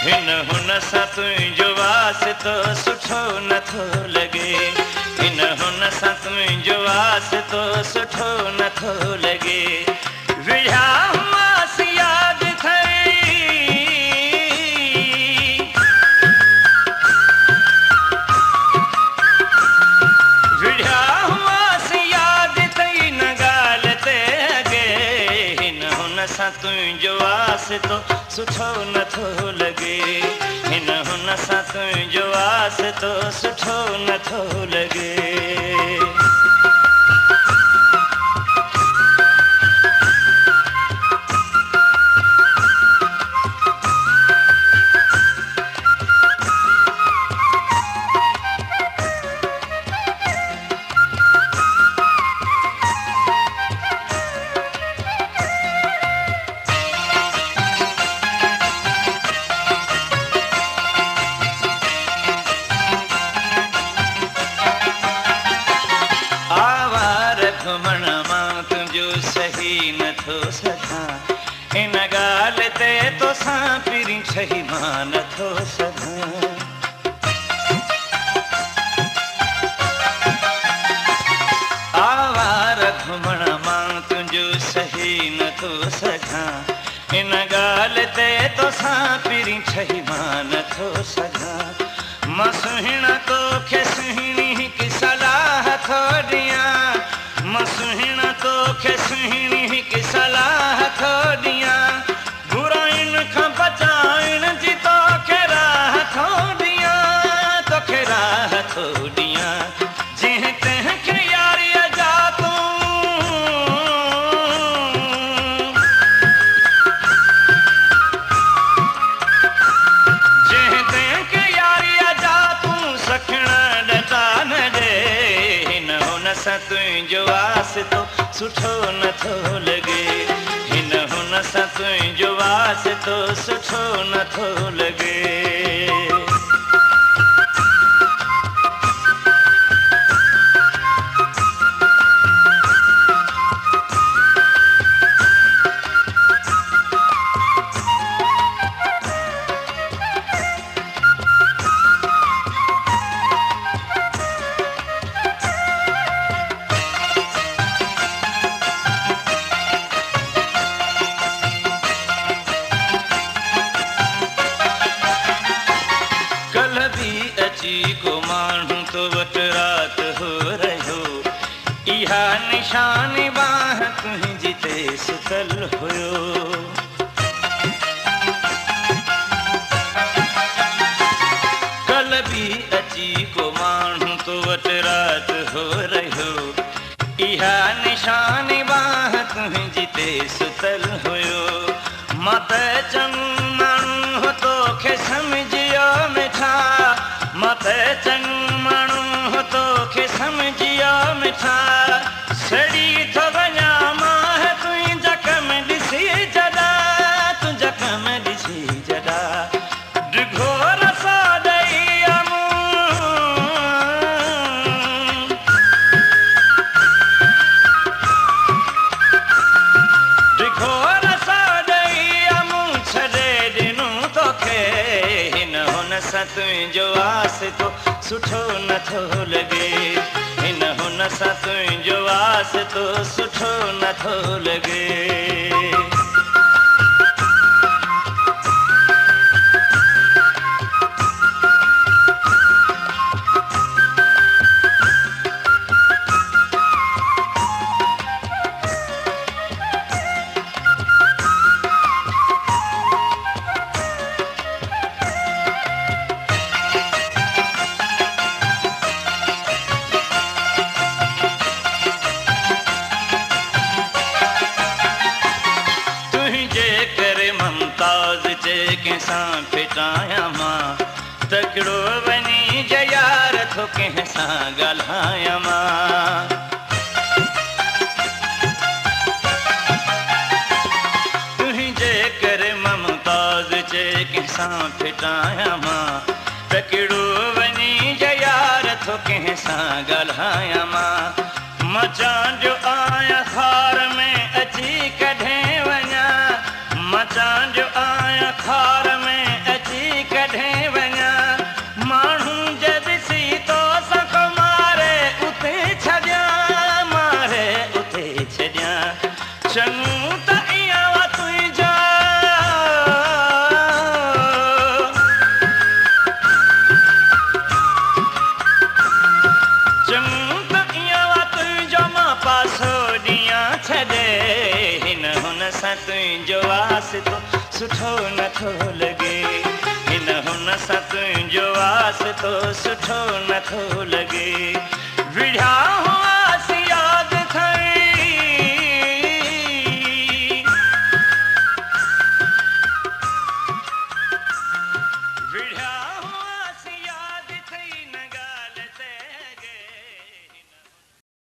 हिन हुन सां तुंहिंजो वास्तो सुठो नथो लॻे, हिन हुन सां तुंहिंजो वास्तो सुठो नथो लॻे। विढ़िया हुआसीं यादि थई, विढ़िया हुआसीं यादि थई न ॻाल्हि ते अॻे। हिन हुन सां तुंहिंजो वास्तो सुठो नथो लॻे, हिन हुन सां तुंहिंजो वास्तो सुठो नथो लॻे। घुमण मां तुंहिंजो सही नथो सघां, इन ॻाल्हि ते तोसां पहिरीं सही मां नथो सघां। आवार घुमण मां तुंहिंजो सही नथो सघां, इन ॻाल्हि ते तोसां पहिरीं सही मां नथो सघां। मां सुहिणा तोखे सुहिणी हिकु सलाह थो ॾियां, मां सुहिणा तोखे सुहिणी हिकु सलाह थो ॾियां। बुराइनि खां बचाइण जी तोखे राह थो ॾियां, तोखे राह थो ॾियां। जंहिं तंहिंखे यारीअ जा तूं, जंहिं तंहिंखे यारीअ जा तूं सखिणा ॾटा न ॾे। हिन हुन सां तुंहिंजो वास्तो सुठो नथो लॻे, हिन हुन सां तुंहिंजो वास्तो सुठो नथो लॻे। को माण्हू तो वटि राति हो रहियो, इहा निशानी बाह तुंहिंजी ते सुतल हुयो। कल बि अची को माण्हू तो वटि राति हो रहियो, इहा निशानी बाह तुंहिंजी ते सुतल हुयो। मां त चङो माण्हू हो तोखे सम्झियो मिठा, मां त चङो माण्हू तोखे सम्झियो मिठा। सड़ी थो वञा मां तुंहिंजा कम ॾिसी जॾा, तुंहिंजा कम ॾिसी जॾा। डिघो रसा ॾेई अमूं, डिघो रसा ॾेई अमूं छॾे ॾिनूं तोखे। हिन हुन सां तुंहिंजो वास्तो सुठो नथो लॻे, हिन हुन सां तुंहिंजो वास्तो सुठो नथो लॻे। कंहिंसां फिटायां मां तकिड़ो वञी जयार थो कंहिंसां ॻाल्हायां मां। तुंहिंजे करे ममताज़ जे कंहिंसां फिटायां मां तकिड़ो वञी जयार थो कंहिंसां ॻाल्हायां मां। मचां जो आहियां खार में अची कढे वञा, मचां जो आहियां खार में अची कयां चङू त इहा वा तुंहिंजा चङू त इहा वा तुंहिंजो मां पासो ॾियां छॾे हिन हुन सां तुंहिंजो वास्तो सुठो नथो लॻे हिन हुन सां तुंहिंजो वास्तो सुठो नथो लॻे विढ़िया हुआ